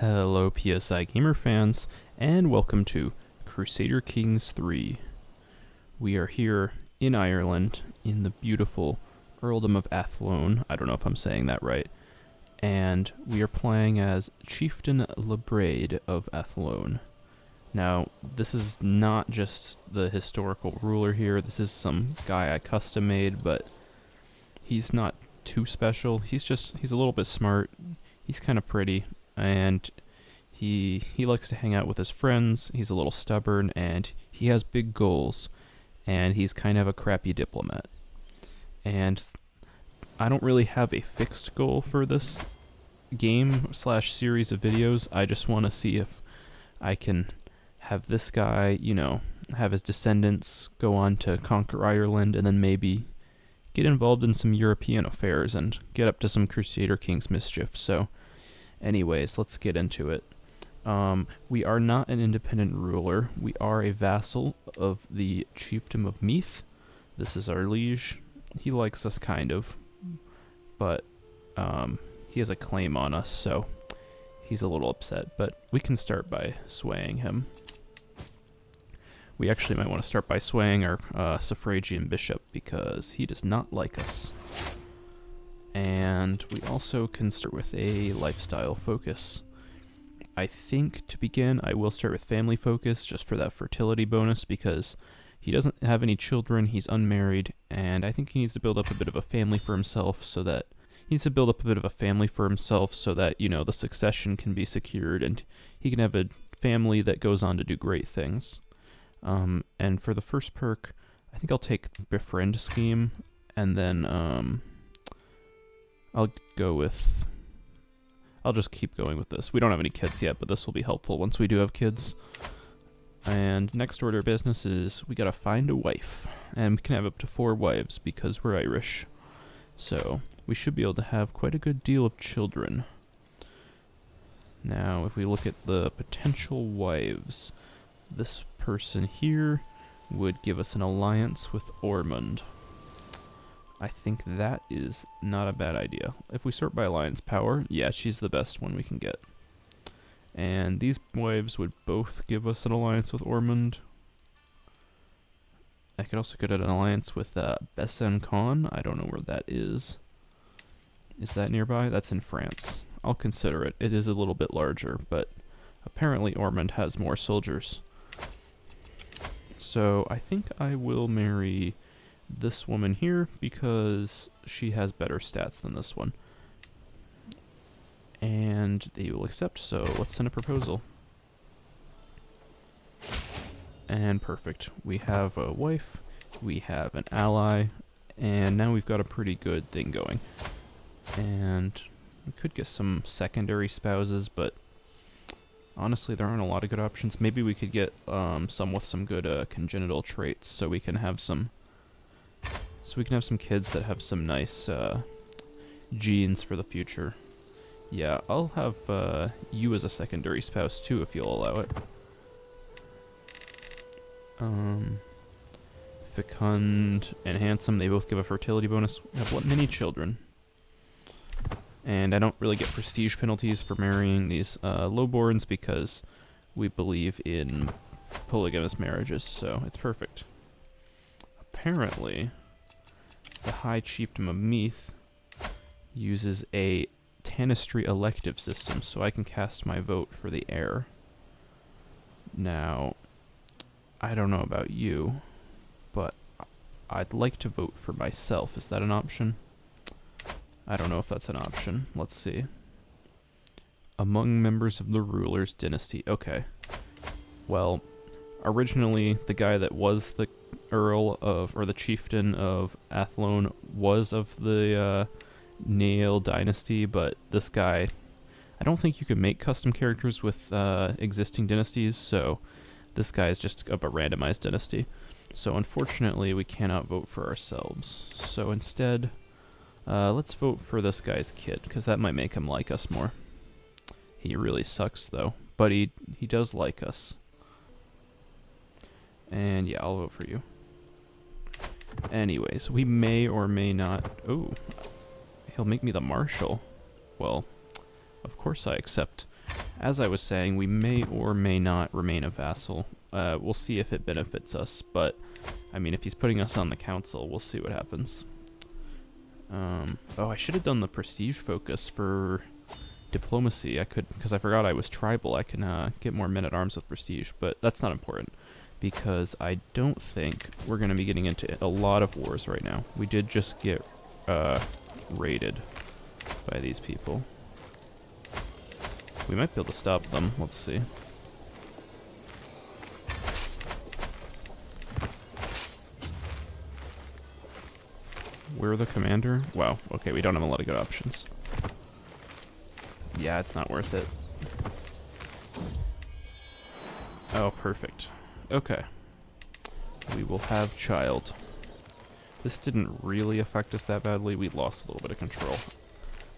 Hello PSI Gamer fans, and welcome to Crusader Kings 3. We are here in Ireland, in the beautiful Earldom of Athlone. I don't know if I'm saying that right. And we are playing as Chieftain Labraid of Athlone. Now, this is not just the historical ruler here. This is some guy I custom made, but he's not too special. He's a little bit smart. He's kind of pretty, and he likes to hang out with his friends. He's a little stubborn, and he has big goals, and he's kind of a crappy diplomat. And I don't really have a fixed goal for this game / series of videos. I just want to see if I can have this guy, have his descendants go on to conquer Ireland, and then maybe get involved in some European affairs and get up to some Crusader Kings mischief. So anyways, let's get into it. We are not an independent ruler. We are a vassal of the Chieftain of Meath. This is our liege. He likes us kind of, but he has a claim on us, so he's a little upset, but we can start by swaying him. We actually might want to start by swaying our suffragian bishop, because he does not like us. And we also can start with a lifestyle focus. I think to begin, I will start with family focus, just for that fertility bonus, because he doesn't have any children, he's unmarried, and I think he needs to build up a bit of a family for himself so that the succession can be secured and he can have a family that goes on to do great things. And for the first perk, I think I'll take Befriend Scheme, and then I'll just keep going with this. We don't have any kids yet, but this will be helpful once we do have kids. And next order of business is we gotta find a wife. And we can have up to 4 wives because we're Irish. So we should be able to have quite a good deal of children. Now, if we look at the potential wives, this person here would give us an alliance with Ormond. I think that is not a bad idea. If we sort by alliance power, yeah, she's the best one we can get. And these wives would both give us an alliance with Ormond. I could also get an alliance with Besancon. I don't know where that is. Is that nearby? That's in France. I'll consider it. It is a little bit larger, but apparently Ormond has more soldiers. So I think I will marry this woman here because she has better stats than this one. And they will accept, so let's send a proposal. And perfect. We have a wife, we have an ally, and now we've got a pretty good thing going. And we could get some secondary spouses, but honestly, there aren't a lot of good options. Maybe we could get some with some good congenital traits, so we can have some kids that have some nice genes for the future. Yeah, I'll have you as a secondary spouse too, if you'll allow it. Fecund and handsome, they both give a fertility bonus. We have many children. And I don't really get prestige penalties for marrying these lowborns because we believe in polygamous marriages, so it's perfect. Apparently, the High Chieftain of Meath uses a Tanistry elective system, so I can cast my vote for the heir. Now, I don't know about you, but I'd like to vote for myself. Is that an option? I don't know if that's an option. Let's see. Among members of the ruler's dynasty. Okay. Well, originally, the guy that was the the chieftain of Athlone was of the Nail dynasty, but this guy, I don't think you can make custom characters with existing dynasties, so this guy is just of a randomized dynasty. So unfortunately, we cannot vote for ourselves. So instead, let's vote for this guy's kid, because that might make him like us more. He really sucks, though, but he does like us. And yeah, I'll vote for you. Anyways, we may or may not... Oh, he'll make me the marshal. Well, of course I accept. As I was saying, we may or may not remain a vassal. We'll see if it benefits us, but, I mean, if he's putting us on the council, we'll see what happens. Oh, I should have done the prestige focus for diplomacy. I could, because I forgot I was tribal, I can get more men-at-arms with prestige, but that's not important, because I don't think we're going to be getting into a lot of wars right now. We did just get raided by these people. We might be able to stop them. Let's see. We're the commander? Wow, okay, we don't have a lot of good options. Yeah, it's not worth it. Oh, perfect. Okay. We will have child. This didn't really affect us that badly. We lost a little bit of control.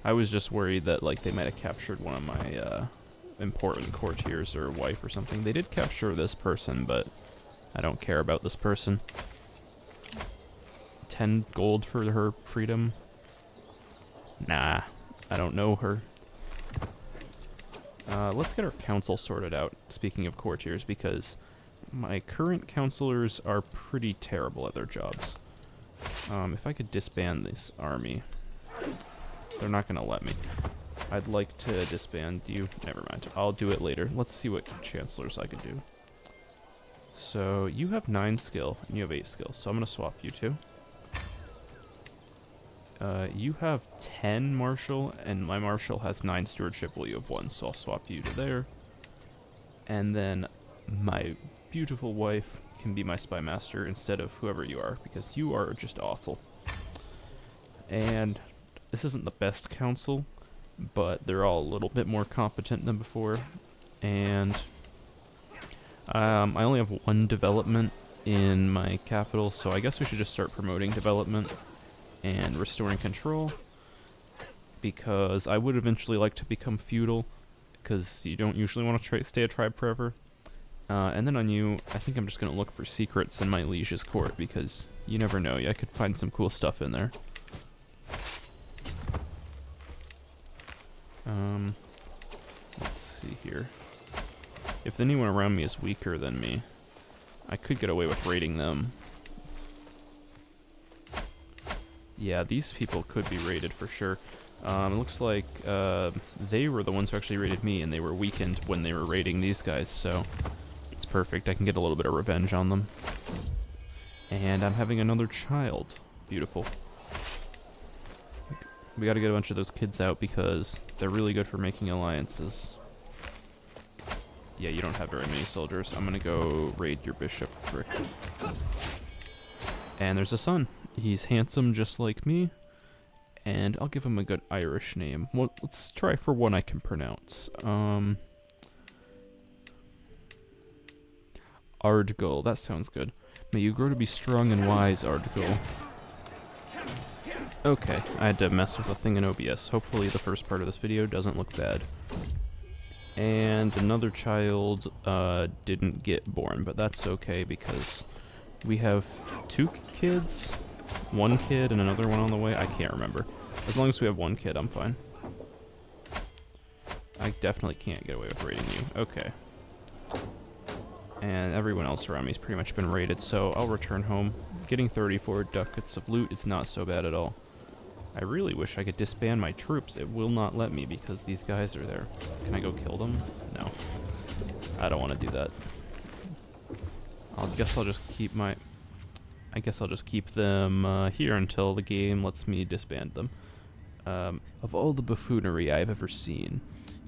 I was just worried that, like, they might have captured one of my important courtiers or wife or something. They did capture this person, but I don't care about this person. 10 gold for her freedom? Nah, I don't know her. Let's get our council sorted out, speaking of courtiers, because my current counselors are pretty terrible at their jobs. If I could disband this army. They're not going to let me. I'd like to disband you. Never mind. I'll do it later. Let's see what chancellors I could do. So, you have 9 skill, and you have 8 skill, so I'm going to swap you two. You have 10 martial, and my martial has 9 stewardship, while you have 1, so I'll swap you to there. And then my beautiful wife can be my spy master instead of whoever you are, because you are just awful. And this isn't the best council, but they're all a little bit more competent than before. And I only have 1 development in my capital, so I guess we should just start promoting development and restoring control, because I would eventually like to become feudal, because you don't usually want to stay a tribe forever. And then on you, I think I'm just going to look for secrets in my liege's court, because you never know, I could find some cool stuff in there. Let's see here. If anyone around me is weaker than me, I could get away with raiding them. Yeah, these people could be raided for sure. It looks like they were the ones who actually raided me, and they were weakened when they were raiding these guys, so it's perfect. I can get a little bit of revenge on them. And I'm having another child. Beautiful. We gotta get a bunch of those kids out because they're really good for making alliances. Yeah, you don't have very many soldiers. I'm gonna go raid your bishop. And there's a son. He's handsome just like me. And I'll give him a good Irish name. Well, let's try for one I can pronounce. Ardgul. That sounds good. May you grow to be strong and wise, Ardgul. Okay, I had to mess with a thing in OBS. Hopefully the first part of this video doesn't look bad. And another child didn't get born, but that's okay because we have 2 kids, 1 kid and another one on the way. I can't remember. As long as we have 1 kid, I'm fine. I definitely can't get away with raiding you. Okay. And everyone else around me has pretty much been raided, so I'll return home. Getting 34 ducats of loot is not so bad at all. I really wish I could disband my troops. It will not let me because these guys are there. Can I go kill them? No. I don't want to do that. I guess I'll just keep them here until the game lets me disband them. Of all the buffoonery I have ever seen,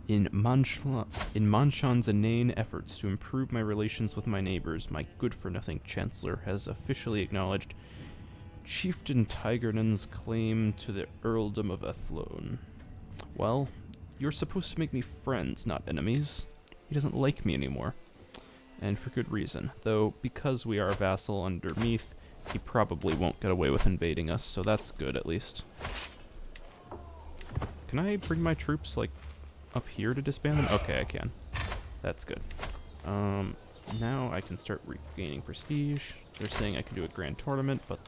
in Manchan's inane efforts to improve my relations with my neighbors, my good-for-nothing chancellor has officially acknowledged Chieftain Tigernan's claim to the earldom of Athlone. Well, you're supposed to make me friends, not enemies. He doesn't like me anymore. And for good reason, though because we are a vassal under Meath, he probably won't get away with invading us, so that's good at least. Can I bring my troops, like, up here to disband them? Okay, I can. That's good. Now I can start regaining prestige. They're saying I can do a grand tournament, but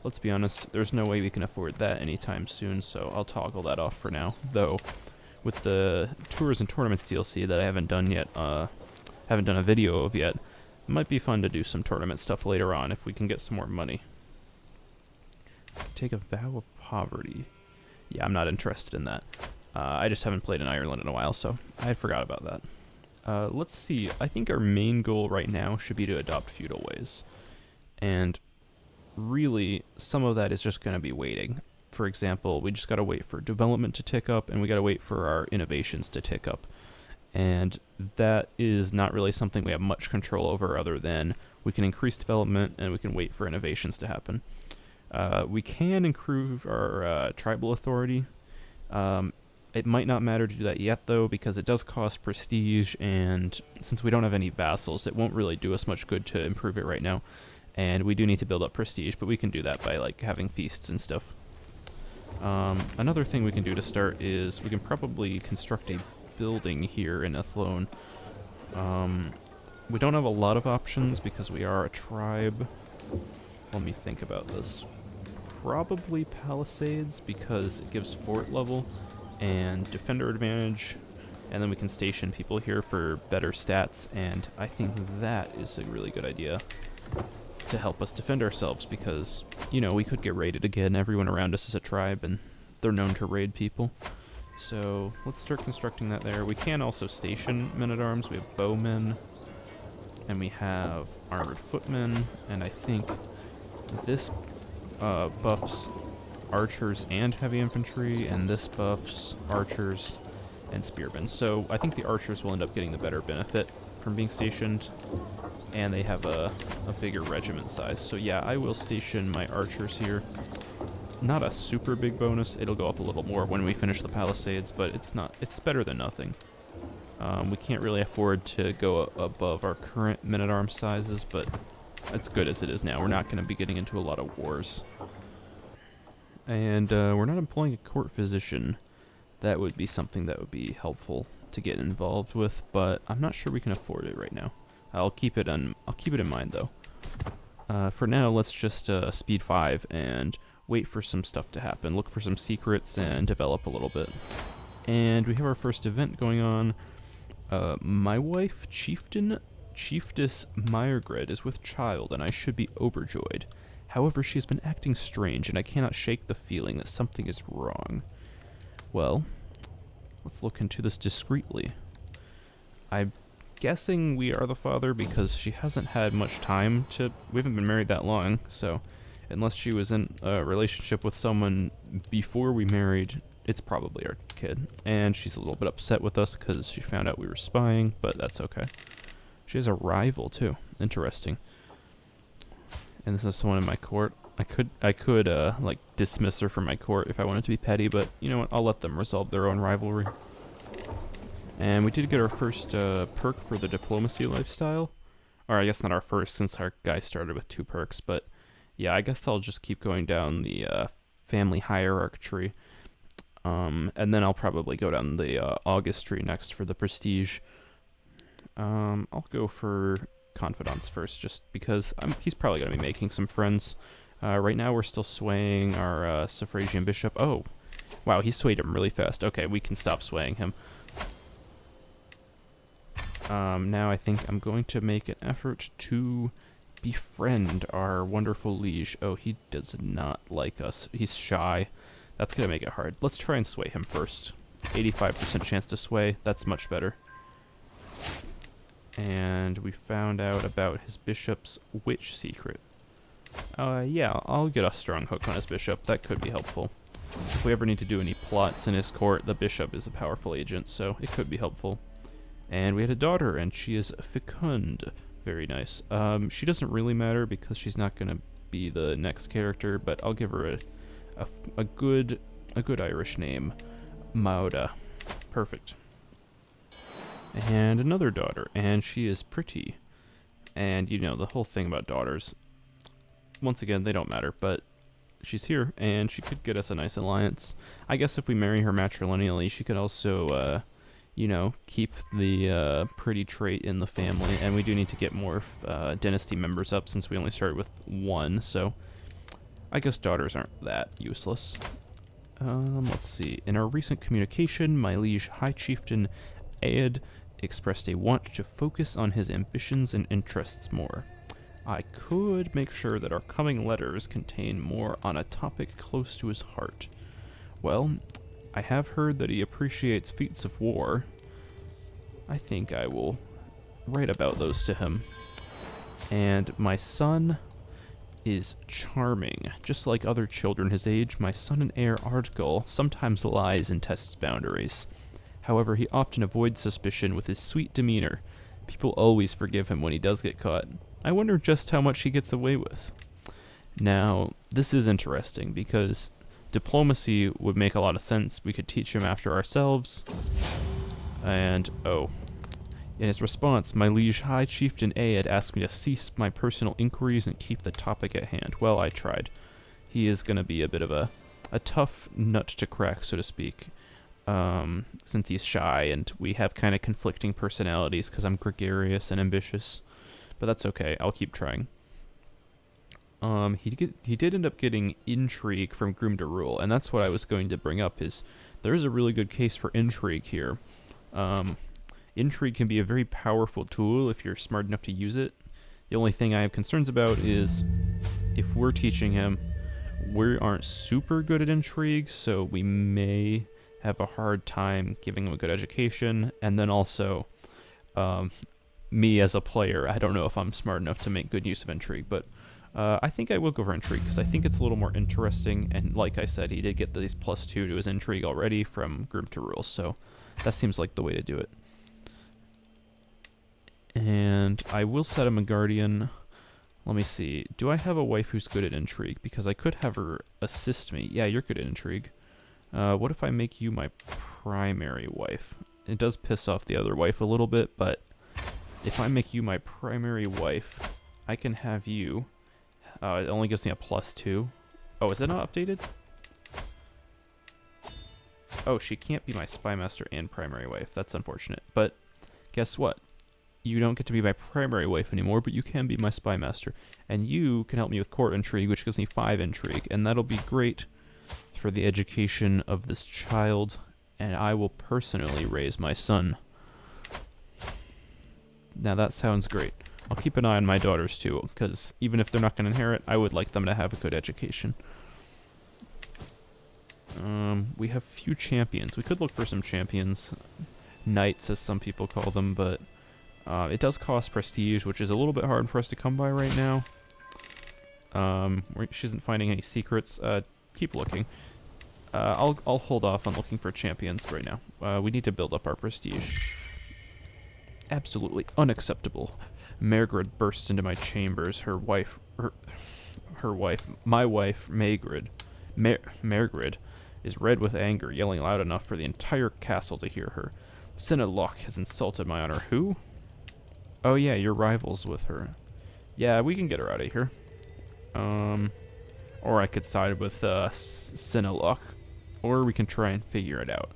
let's be honest, there's no way we can afford that anytime soon, so I'll toggle that off for now. Though, with the Tours and Tournaments DLC that I haven't done yet, haven't done a video of yet. It might be fun to do some tournament stuff later on if we can get some more money. Take a vow of poverty. Yeah, I'm not interested in that. I just haven't played in Ireland in a while, so I forgot about that. Let's see. I think our main goal right now should be to adopt feudal ways. And really, some of that is just going to be waiting. For example, we just got to wait for development to tick up, and we got to wait for our innovations to tick up. And that is not really something we have much control over, other than we can increase development and we can wait for innovations to happen. We can improve our tribal authority. It might not matter to do that yet, though, because it does cost prestige, and since we don't have any vassals, it won't really do us much good to improve it right now. And we do need to build up prestige, but we can do that by like having feasts and stuff. Another thing we can do to start is we can probably construct a building here in Athlone. We don't have a lot of options because we are a tribe. Let me think about this. Probably palisades, because it gives fort level and defender advantage, and then we can station people here for better stats, and I think that is a really good idea to help us defend ourselves, because, you know, we could get raided again. Everyone around us is a tribe, and they're known to raid people. So let's start constructing that there. We can also station men-at-arms. We have bowmen, and we have armored footmen, and I think this buffs archers and heavy infantry, and this buffs archers and spearmen. So I think the archers will end up getting the better benefit from being stationed, and they have a bigger regiment size. So yeah, I will station my archers here. Not a super big bonus. It'll go up a little more when we finish the palisades, but it's better than nothing. We can't really afford to go above our current men-at-arms sizes, but it's good as it is now. We're not going to be getting into a lot of wars. And we're not employing a court physician. That would be something that would be helpful to get involved with, but I'm not sure we can afford it right now. I'll keep it in mind though. For now, let's just speed 5 and wait for some stuff to happen. Look for some secrets and develop a little bit. And we have our first event going on. My wife, Chieftess Meyergred, is with child, and I should be overjoyed. However, she has been acting strange, and I cannot shake the feeling that something is wrong. Well, let's look into this discreetly. I'm guessing we are the father because she hasn't had much time to... We haven't been married that long, so unless she was in a relationship with someone before we married, it's probably our kid. And she's a little bit upset with us because she found out we were spying, but that's okay. She has a rival, too. Interesting. And this is someone in my court. I could like dismiss her from my court if I wanted to be petty, but you know what? I'll let them resolve their own rivalry. And we did get our first perk for the diplomacy lifestyle. Or I guess not our first, since our guy started with 2 perks, but yeah, I guess I'll just keep going down the family hierarchy tree. And then I'll probably go down the August tree next for the prestige. I'll go for confidants first, just because he's probably going to be making some friends. Right now we're still swaying our Suffragian bishop. Oh, wow, he swayed him really fast. Okay, we can stop swaying him. Now I think I'm going to make an effort to befriend our wonderful liege. Oh, he does not like us. He's shy. That's going to make it hard. Let's try and sway him first. 85% chance to sway. That's much better. And we found out about his bishop's witch secret. Yeah, I'll get a strong hook on his bishop. That could be helpful. If we ever need to do any plots in his court, the bishop is a powerful agent, so it could be helpful. And we had a daughter, and she is fecund. Very nice. She doesn't really matter because she's not going to be the next character, but I'll give her a good Irish name. Mauda. Perfect. And another daughter, and she is pretty. And, you know, the whole thing about daughters, once again, they don't matter, but she's here, and she could get us a nice alliance. I guess if we marry her matrilineally, she could also, you know, keep the pretty trait in the family, and we do need to get more dynasty members up since we only started with 1, so I guess daughters aren't that useless. Let's see. In our recent communication, my liege High Chieftain Aed expressed a want to focus on his ambitions and interests more. I could make sure that our coming letters contain more on a topic close to his heart. Well, I have heard that he appreciates feats of war. I think I will write about those to him. And my son is charming. Just like other children his age, my son and heir Ardgull sometimes lies and tests boundaries. However, he often avoids suspicion with his sweet demeanor. People always forgive him when he does get caught. I wonder just how much he gets away with. Now, this is interesting because diplomacy would make a lot of sense. We could teach him after ourselves. And, in his response, my liege High Chieftain A had asked me to cease my personal inquiries and keep the topic at hand. Well, I tried. He is going to be a bit of a tough nut to crack, so to speak, since he's shy, and we have kind of conflicting personalities because I'm gregarious and ambitious. But that's okay. I'll keep trying. He did end up getting intrigue from Groom to Rule, and that's what I was going to bring up, is there is a really good case for intrigue here. Intrigue can be a very powerful tool if you're smart enough to use it. The only thing I have concerns about is if we're teaching him, we aren't super good at intrigue, so we may have a hard time giving him a good education. And then also, me as a player, I don't know if I'm smart enough to make good use of intrigue, but I think I will go for intrigue because I think it's a little more interesting. And like I said, he did get these +2 to his intrigue already from Groom to Rule, so that seems like the way to do it. And I will set him a guardian. Let me see. Do I have a wife who's good at intrigue? Because I could have her assist me. Yeah, you're good at intrigue. What if I make you my primary wife? It does piss off the other wife a little bit, but if I make you my primary wife, I can have you. It only gives me a +2. Oh, is it not updated? Oh, she can't be my spymaster and primary wife. That's unfortunate. But guess what? You don't get to be my primary wife anymore, but you can be my spymaster. And you can help me with court intrigue, which gives me 5 intrigue. And that'll be great for the education of this child. And I will personally raise my son. Now that sounds great. I'll keep an eye on my daughters too, because even if they're not going to inherit, I would like them to have a good education. We have few champions. We could look for some champions. Knights, as some people call them, but it does cost prestige, which is a little bit hard for us to come by right now. She isn't finding any secrets. Keep looking. I'll hold off on looking for champions right now. We need to build up our prestige. Absolutely unacceptable. Margaret bursts into my chambers. My wife, Margaret, is red with anger, yelling loud enough for the entire castle to hear her. Sinalock has insulted my honor. Who? Oh yeah, you're rivals with her. Yeah, we can get her out of here. Or I could side with Sinalock, or we can try and figure it out.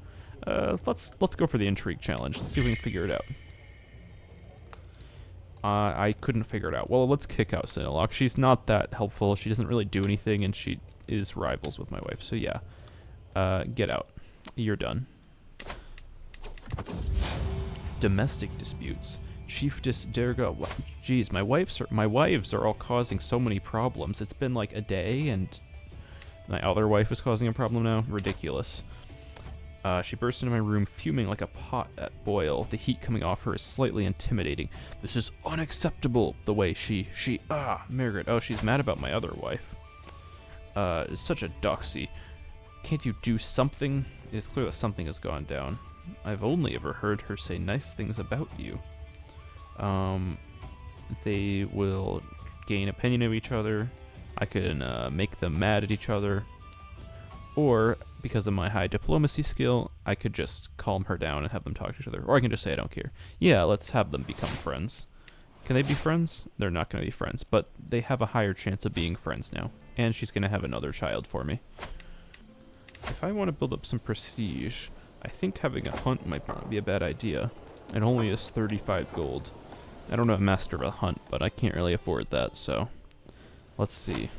Let's go for the intrigue challenge. Let's see if we can figure it out. I couldn't figure it out. Well, let's kick out Sinalock. She's not that helpful. She doesn't really do anything, and she is rivals with my wife. So yeah, get out. You're done. Domestic disputes. Chiefess Derga. Jeez, my wives are all causing so many problems. It's been like a day, and my other wife is causing a problem now. Ridiculous. She burst into my room, fuming like a pot at boil. The heat coming off her is slightly intimidating. This is unacceptable, the way Margaret. Oh, she's mad about my other wife. Is such a doxy. Can't you do something? It is clear that something has gone down. I've only ever heard her say nice things about you. They will gain opinion of each other. I can make them mad at each other. Or, because of my high diplomacy skill, I could just calm her down and have them talk to each other. Or I can just say I don't care. Yeah, let's have them become friends. Can they be friends? They're not going to be friends, but they have a higher chance of being friends now. And she's going to have another child for me. If I want to build up some prestige, I think having a hunt might not be a bad idea. It only is 35 gold. I don't have Master of a Hunt, but I can't really afford that, so let's see.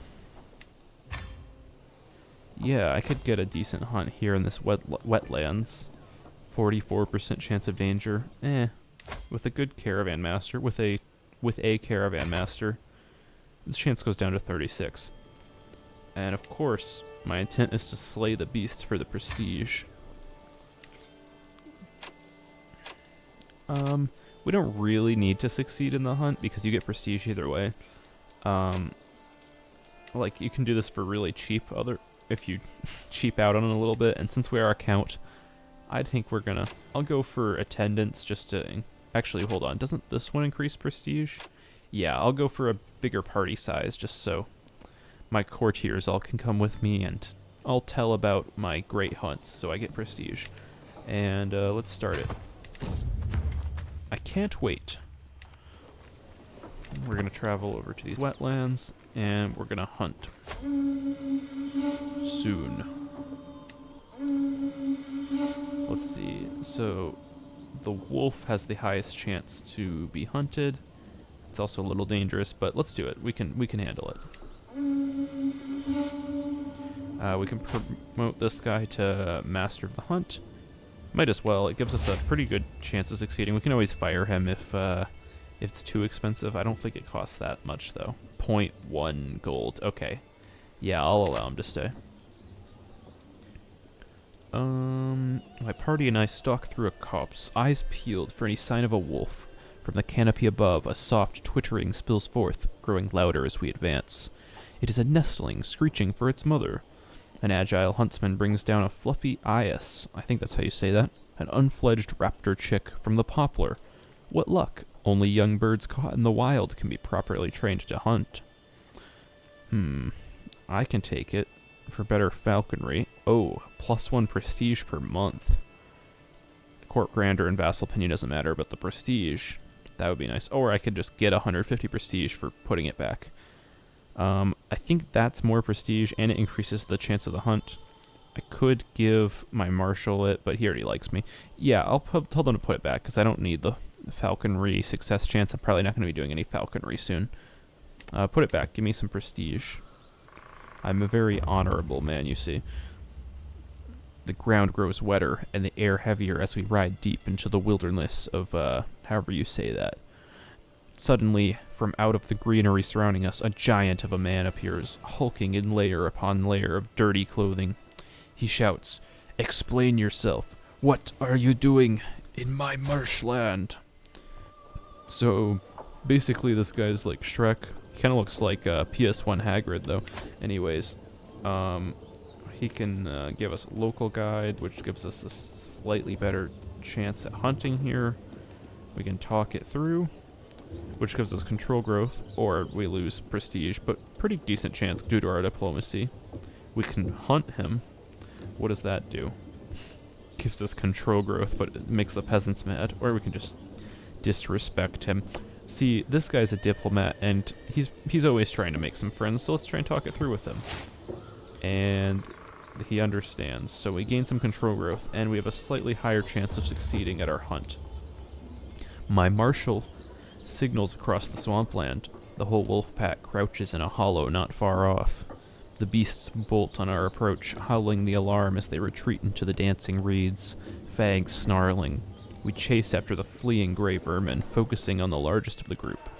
Yeah, I could get a decent hunt here in this wetlands. 44% chance of danger. With a good caravan master, with a caravan master, the chance goes down to 36. And of course, my intent is to slay the beast for the prestige. We don't really need to succeed in the hunt because you get prestige either way. Like, you can do this for really cheap if you cheap out on it a little bit, and since we are a count, I think I'll go for attendance just to, actually, hold on, doesn't this one increase prestige? Yeah, I'll go for a bigger party size just so my courtiers all can come with me, and I'll tell about my great hunts so I get prestige. And let's start it. I can't wait. We're going to travel over to these wetlands, and we're going to hunt soon. Let's see. So, the wolf has the highest chance to be hunted. It's also a little dangerous, but let's do it. We can handle it. We can promote this guy to Master of the Hunt. Might as well. It gives us a pretty good chance of succeeding. We can always fire him if it's too expensive. I don't think it costs that much, though. 0.1 gold. Okay. Yeah, I'll allow him to stay. My party and I stalk through a copse, eyes peeled for any sign of a wolf. From the canopy above, a soft twittering spills forth, growing louder as we advance. It is a nestling screeching for its mother. An agile huntsman brings down a fluffy eyas, I think that's how you say that, an unfledged raptor chick from the poplar. What luck! Only young birds caught in the wild can be properly trained to hunt. I can take it for better falconry. Oh, +1 prestige per month. Court grandeur and vassal opinion doesn't matter, but the prestige, that would be nice. Or I could just get 150 prestige for putting it back. I think that's more prestige, and it increases the chance of the hunt. I could give my marshal it, but he already likes me. Yeah, I'll tell them to put it back, because I don't need the falconry success chance. I'm probably not going to be doing any falconry soon. Put it back. Give me some prestige. I'm a very honorable man, you see. The ground grows wetter, and the air heavier as we ride deep into the wilderness of, however you say that. Suddenly, from out of the greenery surrounding us, a giant of a man appears, hulking in layer upon layer of dirty clothing. He shouts, "Explain yourself. What are you doing in my marshland?" So, basically this guy's like Shrek. He kind of looks like PS1 Hagrid, though. Anyways, he can give us a local guide, which gives us a slightly better chance at hunting here. We can talk it through, which gives us control growth, or we lose prestige, but pretty decent chance due to our diplomacy. We can hunt him. What does that do? Gives us control growth, but it makes the peasants mad. Or we can just disrespect him. See, this guy's a diplomat, and he's always trying to make some friends, so let's try and talk it through with him. And he understands, so we gain some control growth, and we have a slightly higher chance of succeeding at our hunt. My marshal signals across the swampland. The whole wolf pack crouches in a hollow not far off. The beasts bolt on our approach, howling the alarm as they retreat into the dancing reeds, fangs snarling. We chase after the fleeing gray vermin, focusing on the largest of the group.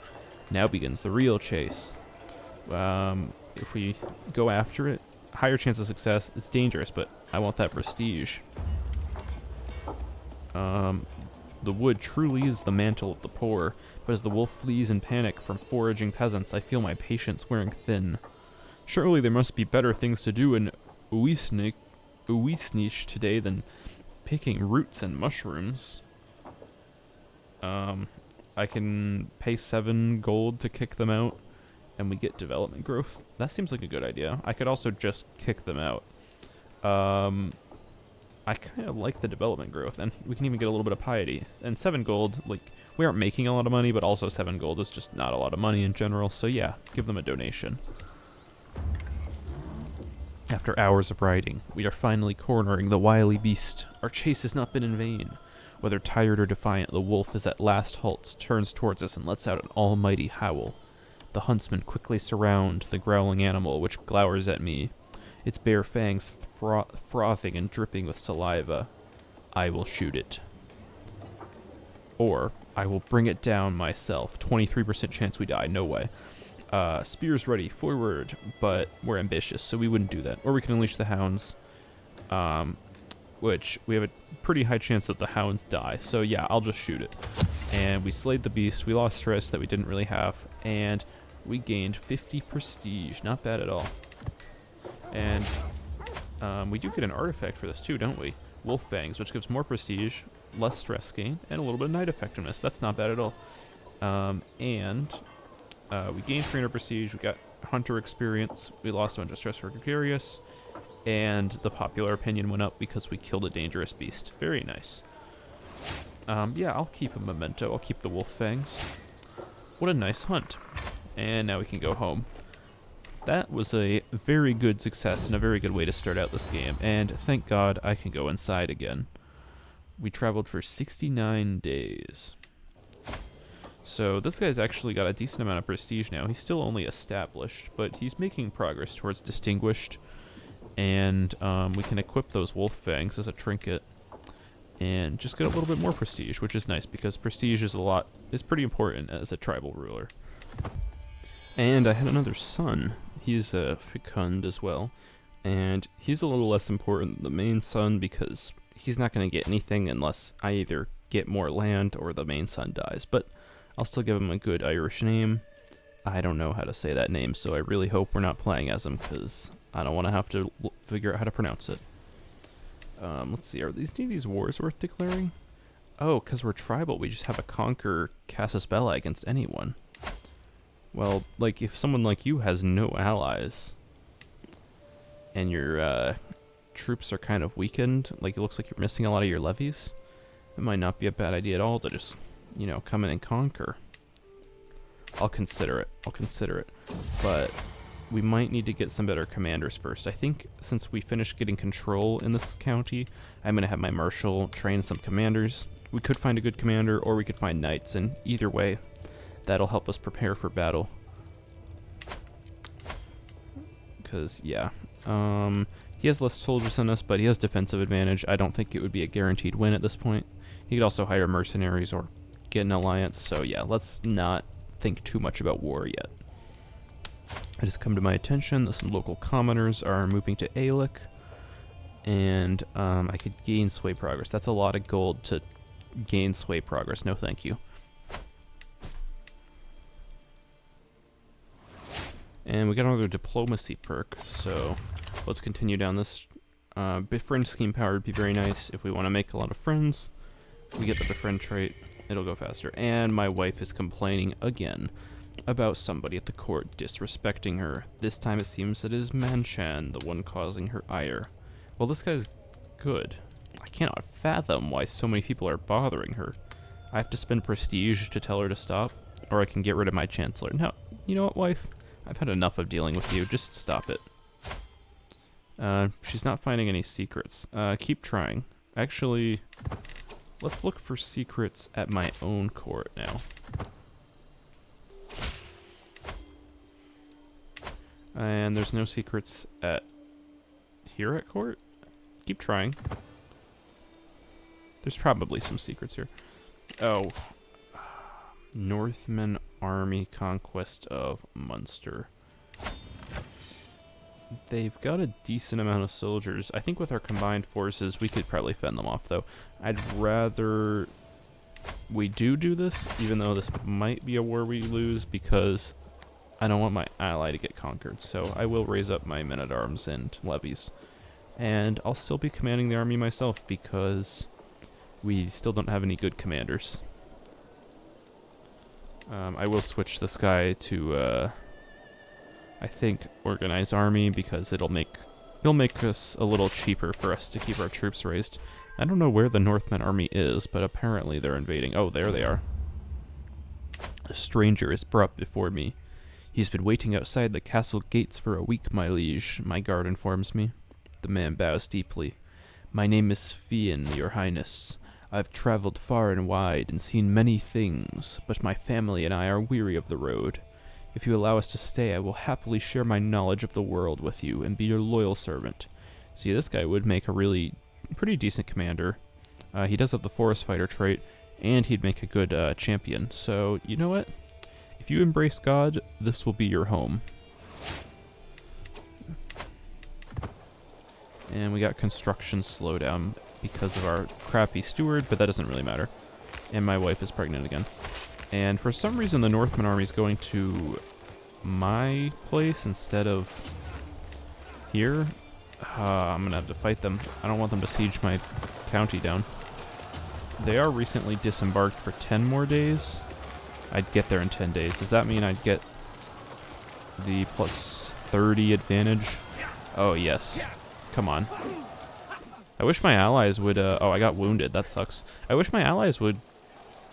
Now begins the real chase. If we go after it, higher chance of success. It's dangerous, but I want that prestige. The wood truly is the mantle of the poor, but as the wolf flees in panic from foraging peasants, I feel my patience wearing thin. Surely there must be better things to do in Uisnish today than picking roots and mushrooms. I can pay 7 gold to kick them out, and we get development growth. That seems like a good idea. I could also just kick them out. I kind of like the development growth, and we can even get a little bit of piety. And 7 gold, like, we aren't making a lot of money, but also 7 gold is just not a lot of money in general, so yeah, give them a donation. After hours of riding, we are finally cornering the wily beast. Our chase has not been in vain. Whether tired or defiant, the wolf is at last halts, turns towards us, and lets out an almighty howl. The huntsmen quickly surround the growling animal, which glowers at me. its bare fangs frothing and dripping with saliva, I will shoot it. Or I will bring it down myself. 23% chance we die. No way. Spears ready. Forward. But we're ambitious, so we wouldn't do that. Or we can unleash the hounds. Which we have a pretty high chance that the hounds die. So yeah, I'll just shoot it. And we slayed the beast. We lost stress that we didn't really have. And we gained 50 prestige. Not bad at all. And we do get an artifact for this too, don't we? Wolf Fangs, which gives more prestige, less stress gain, and a little bit of night effectiveness. That's not bad at all. We gained 300 prestige. We got hunter experience. We lost a bunch of stress for gregarious. And the popular opinion went up because we killed a dangerous beast. Very nice. Yeah, I'll keep a memento. I'll keep the Wolf Fangs. What a nice hunt. And now we can go home. That was a very good success and a very good way to start out this game. And thank God I can go inside again. We traveled for 69 days. So this guy's actually got a decent amount of prestige now. He's still only established, but he's making progress towards distinguished. And we can equip those wolf fangs as a trinket and just get a little bit more prestige, which is nice because prestige is pretty important as a tribal ruler. And I had another son. He's a fecund as well, and he's a little less important than the main son because he's not going to get anything unless I either get more land or the main son dies, but I'll still give him a good Irish name. I don't know how to say that name, so I really hope we're not playing as him because I don't want to have to figure out how to pronounce it. Let's see, are these wars worth declaring? Oh, because we're tribal, we just have a conquer Casus Belli against anyone. Well, like, if someone like you has no allies, and your troops are kind of weakened, like it looks like you're missing a lot of your levies, it might not be a bad idea at all to just, you know, come in and conquer. I'll consider it. But we might need to get some better commanders first. I think since we finished getting control in this county, I'm going to have my marshal train some commanders. We could find a good commander, or we could find knights, and either way, that'll help us prepare for battle. Because, yeah. He has less soldiers than us, but he has defensive advantage. I don't think it would be a guaranteed win at this point. He could also hire mercenaries or get an alliance, so yeah, let's not think too much about war yet. It has come to my attention that some local commoners are moving to Ailek, and I could gain sway progress. That's a lot of gold to gain sway progress. No thank you. And we got another diplomacy perk, so let's continue down this. Befriend scheme power would be very nice if we want to make a lot of friends. We get the befriend trait, it'll go faster. And my wife is complaining again about somebody at the court disrespecting her. This time it seems that it is Manchan, the one causing her ire. Well, this guy's good. I cannot fathom why so many people are bothering her. I have to spend prestige to tell her to stop, or I can get rid of my chancellor. Now, you know what, wife? I've had enough of dealing with you. Just stop it. She's not finding any secrets. Keep trying. Actually, let's look for secrets at my own court now. And there's no secrets here at court? Keep trying. There's probably some secrets here. Oh. Northman Army Conquest of Munster. They've got a decent amount of soldiers. I think with our combined forces, we could probably fend them off, though. I'd rather we do this, even though this might be a war we lose, because I don't want my ally to get conquered. So I will raise up my men-at-arms and levies. And I'll still be commanding the army myself, because we still don't have any good commanders. I will switch this guy to, I think, organize army, because it'll make us a little cheaper for us to keep our troops raised. I don't know where the Northman army is, but apparently they're invading. Oh, there they are. A stranger is brought before me. He's been waiting outside the castle gates for a week, my liege, my guard informs me. The man bows deeply. My name is Fian, your highness. I've traveled far and wide and seen many things, but my family and I are weary of the road. If you allow us to stay, I will happily share my knowledge of the world with you and be your loyal servant. See, this guy would make a really pretty decent commander. He does have the forest fighter trait, and he'd make a good champion. So, you know what? If you embrace God, this will be your home. And we got construction slowdown because of our crappy steward, but that doesn't really matter. And my wife is pregnant again. And for some reason, the Northman army is going to my place instead of here. I'm going to have to fight them. I don't want them to siege my county down. They are recently disembarked for 10 more days. I'd get there in 10 days. Does that mean I'd get the plus 30 advantage? Oh, yes. Come on. I wish my allies would, oh, I got wounded. That sucks. I wish my allies would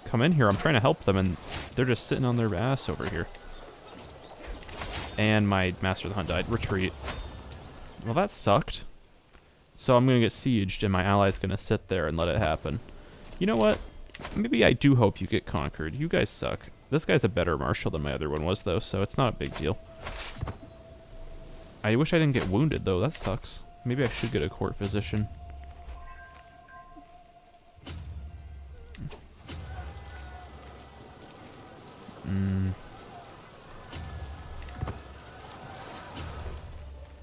come in here. I'm trying to help them, and they're just sitting on their ass over here. And my Master of the Hunt died. Retreat. Well, that sucked. So I'm going to get sieged, and my ally's going to sit there and let it happen. You know what? Maybe I do hope you get conquered. You guys suck. This guy's a better marshal than my other one was, though, so it's not a big deal. I wish I didn't get wounded, though. That sucks. Maybe I should get a court physician.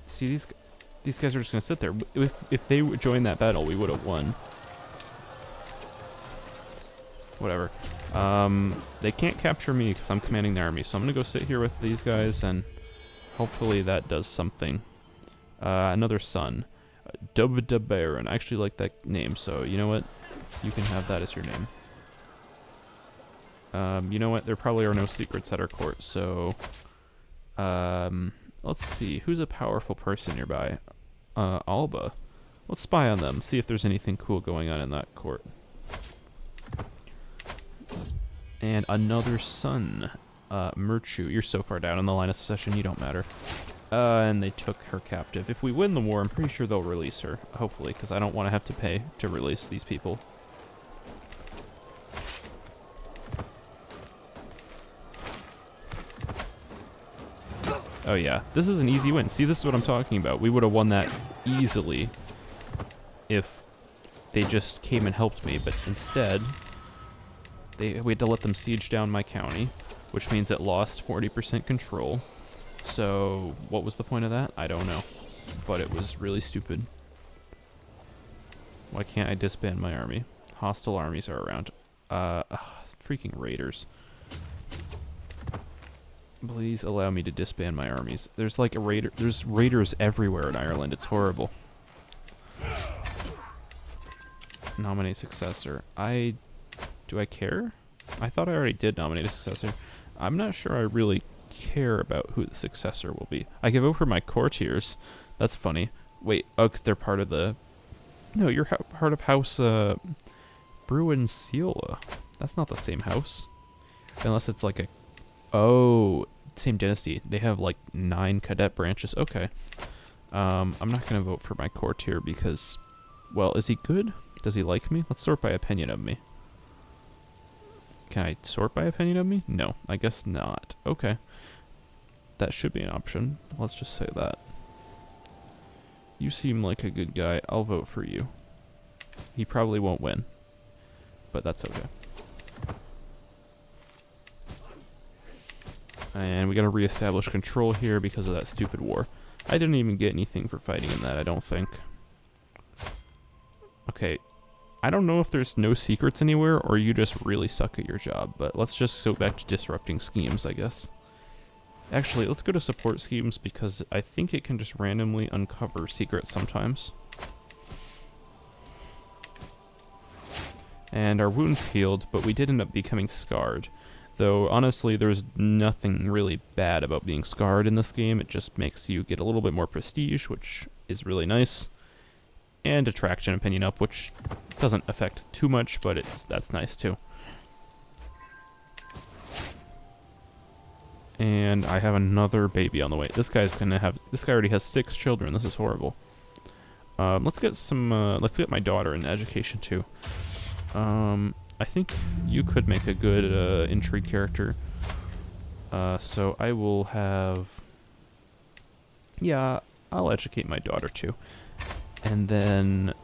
See, these guys are just going to sit there. If they joined that battle, we would have won. Whatever. They can't capture me because I'm commanding the army, so I'm going to go sit here with these guys, and hopefully that does something. Another son. Dub Baron. I actually like that name, so you know what? You can have that as your name. You know what? There probably are no secrets at our court, so... let's see. Who's a powerful person nearby? Alba. Let's spy on them, see if there's anything cool going on in that court. And another son. Merchu. You're so far down in the line of succession, you don't matter. And they took her captive. If we win the war, I'm pretty sure they'll release her. Hopefully, because I don't want to have to pay to release these people. Oh yeah, this is an easy win. See, this is what I'm talking about. We would have won that easily if they just came and helped me, but instead, we had to let them siege down my county, which means it lost 40% control. So, what was the point of that? I don't know. But it was really stupid. Why can't I disband my army? Hostile armies are around. Freaking raiders. Please allow me to disband my armies. There's like there's raiders everywhere in Ireland. It's horrible. Nominate successor. Do I care? I thought I already did nominate a successor. I'm not sure I really care about who the successor will be. I can vote for my courtiers. That's funny. Wait, oh, 'cause they're part of the... No, you're part of House Bruin Seola. That's not the same house. Unless it's like a... Oh, same dynasty. They have like 9 cadet branches. Okay. I'm not going to vote for my courtier because... Well, is he good? Does he like me? Let's sort by opinion of me. Can I sort by opinion of me? No, I guess not. Okay. That should be an option. Let's just say that. You seem like a good guy. I'll vote for you. He probably won't win, but that's okay. And we gotta reestablish control here because of that stupid war. I didn't even get anything for fighting in that, I don't think. Okay. I don't know if there's no secrets anywhere or you just really suck at your job, but let's just go back to disrupting schemes, I guess. Actually, let's go to support schemes because I think it can just randomly uncover secrets sometimes. And our wounds healed, but we did end up becoming scarred. Though, honestly, there's nothing really bad about being scarred in this game. It just makes you get a little bit more prestige, which is really nice. And attraction opinion up, which doesn't affect too much, but that's nice too. And I have another baby on the way. This guy already has 6 children. This is horrible. Let's get my daughter in education too. I think you could make a good intrigue character. So I will have... Yeah, I'll educate my daughter too. And then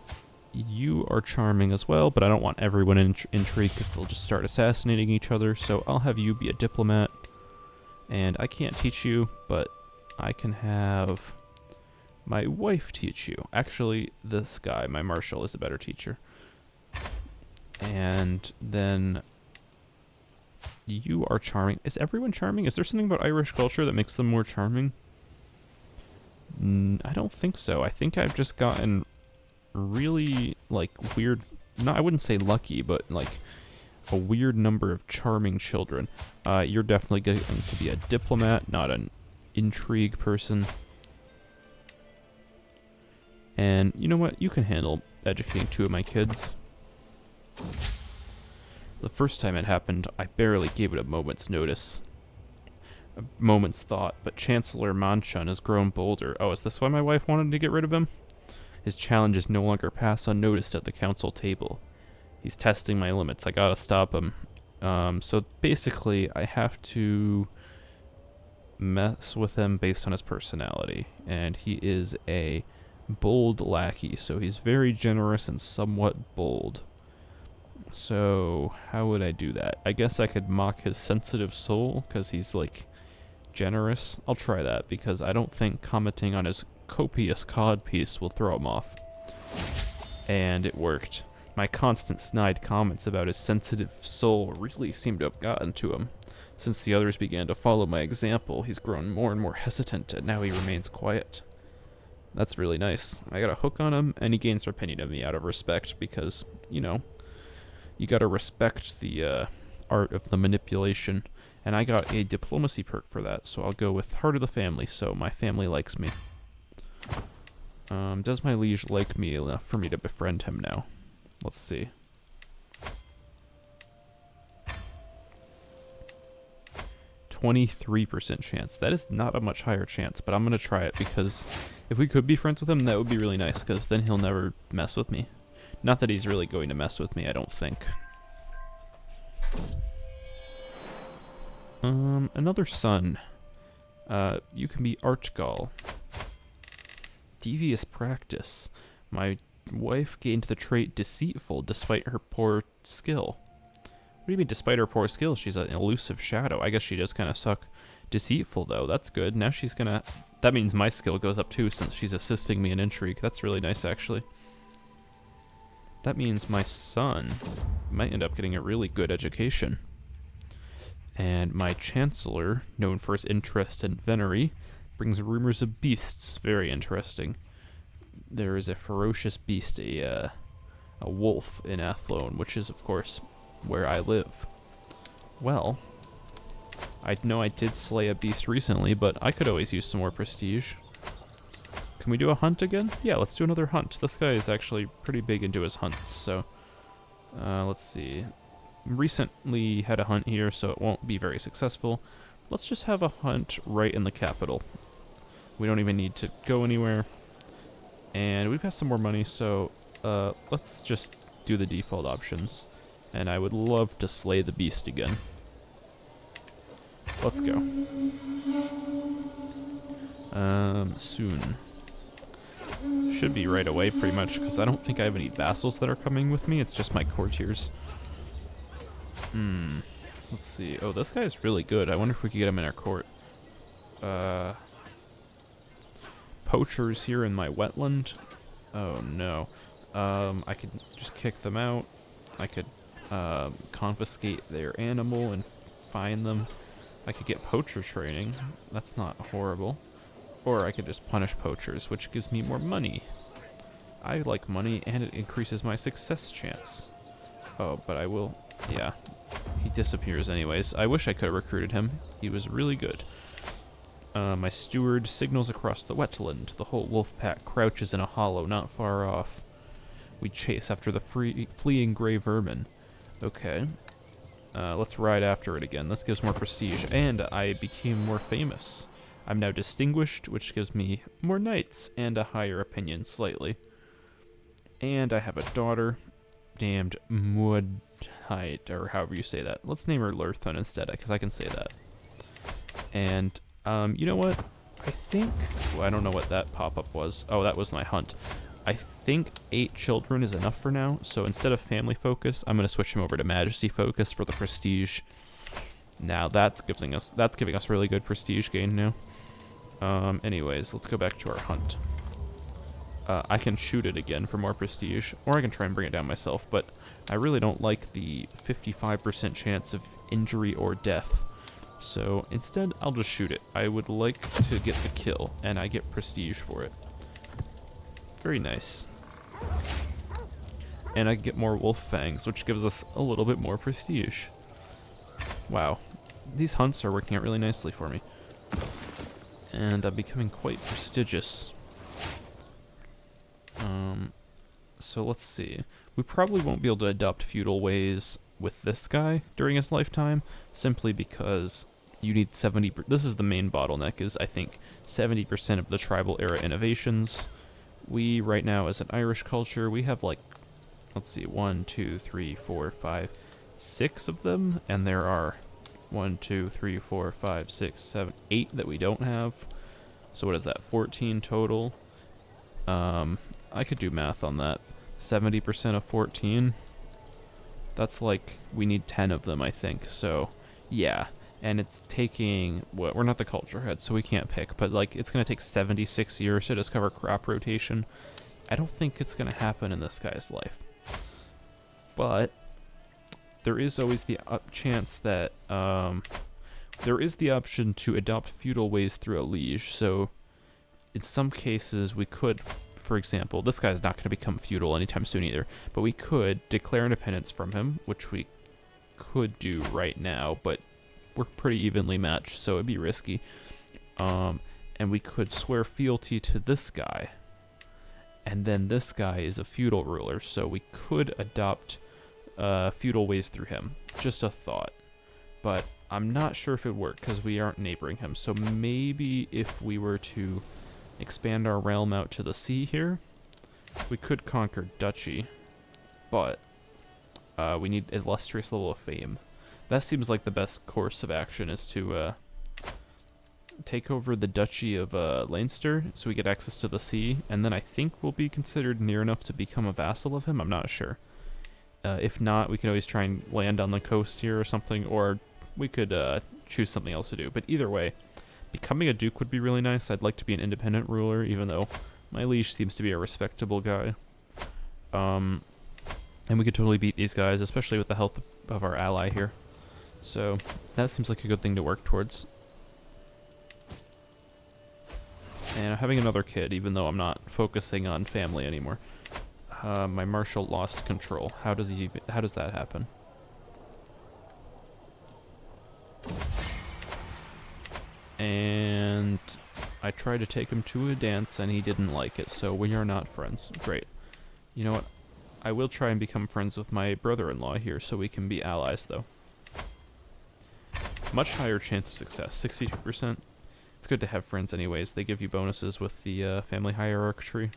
you are charming as well, but I don't want everyone intrigued because they'll just start assassinating each other. So I'll have you be a diplomat. And I can't teach you, but I can have my wife teach you. Actually, this guy, my marshal, is a better teacher. And then you are charming. Is everyone charming? Is there something about Irish culture that makes them more charming? I don't think so. I think I've just gotten really, like, weird... No, I wouldn't say lucky, but, like, a weird number of charming children. You're definitely going to be a diplomat, not an intrigue person. And you know what? You can handle educating 2 of my kids. The first time it happened, I barely gave it a moment's notice. A moment's thought, but Chancellor Manchun has grown bolder. Oh, is this why my wife wanted to get rid of him? His challenges no longer pass unnoticed at the council table. He's testing my limits. I gotta stop him. So basically, I have to mess with him based on his personality. And he is a bold lackey, so he's very generous and somewhat bold. So, how would I do that? I guess I could mock his sensitive soul, because he's, like, generous. I'll try that, because I don't think commenting on his copious codpiece will throw him off. And it worked. My constant snide comments about his sensitive soul really seem to have gotten to him. Since the others began to follow my example, he's grown more and more hesitant, and now he remains quiet. That's really nice. I got a hook on him, and he gains their opinion of me out of respect, because, you know, you gotta respect the art of the manipulation. And I got a diplomacy perk for that, so I'll go with Heart of the Family, so my family likes me. Does my liege like me enough for me to befriend him now? Let's see. %23 chance. That is not a much higher chance, but I'm gonna try it because if we could be friends with him, that would be really nice, because then he'll never mess with me. Not that he's really going to mess with me, I don't think. Another son. You can be Archgall. Devious practice. My wife gained the trait deceitful despite her poor skill. What do you mean despite her poor skill? She's an elusive shadow. I guess she does kind of suck. Deceitful, though. That's good. Now she's gonna... That means my skill goes up, too, since she's assisting me in intrigue. That's really nice, actually. That means my son might end up getting a really good education. And my Chancellor, known for his interest in venery, brings rumors of beasts. Very interesting. There is a ferocious beast, a wolf in Athlone, which is, of course, where I live. Well, I know I did slay a beast recently, but I could always use some more prestige. Can we do a hunt again? Yeah, let's do another hunt. This guy is actually pretty big into his hunts, so... let's see. Recently had a hunt here, so it won't be very successful. Let's just have a hunt right in the capital. We don't even need to go anywhere. And we've got some more money, so let's just do the default options. And I would love to slay the beast again. Let's go. Soon. Should be right away, pretty much, because I don't think I have any vassals that are coming with me. It's just my courtiers. Let's see. Oh, this guy's really good. I wonder if we could get him in our court. Poachers here in my wetland. Oh, no. I could just kick them out. I could confiscate their animal and fine them. I could get poacher training. That's not horrible. Or I could just punish poachers, which gives me more money. I like money, and it increases my success chance. Oh, but I will... Yeah. He disappears anyways. I wish I could have recruited him. He was really good. My steward signals across the wetland. The whole wolf pack crouches in a hollow not far off. We chase after the fleeing gray vermin. Okay. Let's ride after it again. This gives more prestige, and I became more famous. I'm now distinguished, which gives me more knights and a higher opinion slightly. And I have a daughter named Muad'Dib, or however you say that. Let's name her Lurthun instead, because I can say that. And, you know what? I think... Well, I don't know what that pop-up was. Oh, that was my hunt. I think 8 children is enough for now, so instead of family focus, I'm going to switch him over to majesty focus for the prestige. Now that's giving us really good prestige gain now. Anyways, let's go back to our hunt. I can shoot it again for more prestige, or I can try and bring it down myself, but I really don't like the 55% chance of injury or death. So instead, I'll just shoot it. I would like to get the kill, and I get prestige for it. Very nice. And I get more wolf fangs, which gives us a little bit more prestige. Wow. These hunts are working out really nicely for me. And I'm becoming quite prestigious. So let's see. We probably won't be able to adopt feudal ways with this guy during his lifetime, simply because you need 70%. This is the main bottleneck, is I think 70% of the tribal era innovations. We, right now, as an Irish culture, we have like, let's see, 1, 2, 3, 4, 5, 6 of them, and there are 1, 2, 3, 4, 5, 6, 7, 8 that we don't have. So what is that, 14 total? I could do math on that. 70% of 14. That's like, we need 10 of them, I think. So, yeah. And it's taking, we're not the culture head, so we can't pick, but like, it's going to take 76 years to discover crop rotation. I don't think it's going to happen in this guy's life. But there is always the chance that, there is the option to adopt feudal ways through a liege. So, in some cases, we could, for example, this guy's not going to become feudal anytime soon either, but we could declare independence from him, which we could do right now, but we're pretty evenly matched, so it'd be risky. And we could swear fealty to this guy, and then this guy is a feudal ruler, so we could adopt feudal ways through him. Just a thought. But I'm not sure if it would work, because we aren't neighboring him, so maybe if we were to expand our realm out to the sea here, we could conquer duchy, but we need illustrious level of fame. That seems like the best course of action, is to take over the duchy of Leinster, so we get access to the sea, and then I think we'll be considered near enough to become a vassal of him. I'm not sure. If not, we can always try and land on the coast here or something, or we could choose something else to do. But either way, becoming a duke would be really nice. I'd like to be an independent ruler, even though my liege seems to be a respectable guy. And we could totally beat these guys, especially with the help of our ally here. So that seems like a good thing to work towards. And having another kid, even though I'm not focusing on family anymore. My marshal lost control. How does that happen? And I tried to take him to a dance and he didn't like it, so we are not friends. Great. You know what? I will try and become friends with my brother-in-law here so we can be allies, though. Much higher chance of success, 62%. It's good to have friends anyways. They give you bonuses with the family hierarchy tree.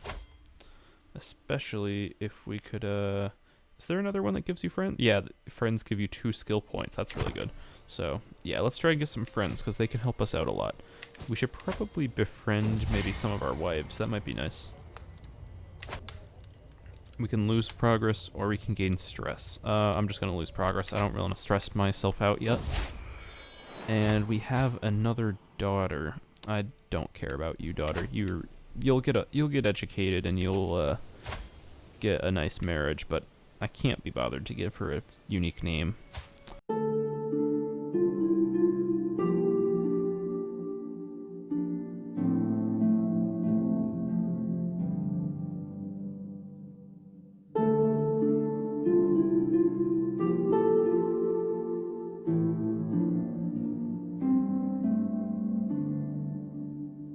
Especially if we could, is there another one that gives you friends? Yeah, friends give you 2 skill points. That's really good. So, yeah, let's try and get some friends, because they can help us out a lot. We should probably befriend maybe some of our wives. That might be nice. We can lose progress, or we can gain stress. I'm just going to lose progress. I don't really want to stress myself out yet. And we have another daughter. I don't care about you, daughter. You'll get educated, and you'll get a nice marriage, but I can't be bothered to give her a unique name.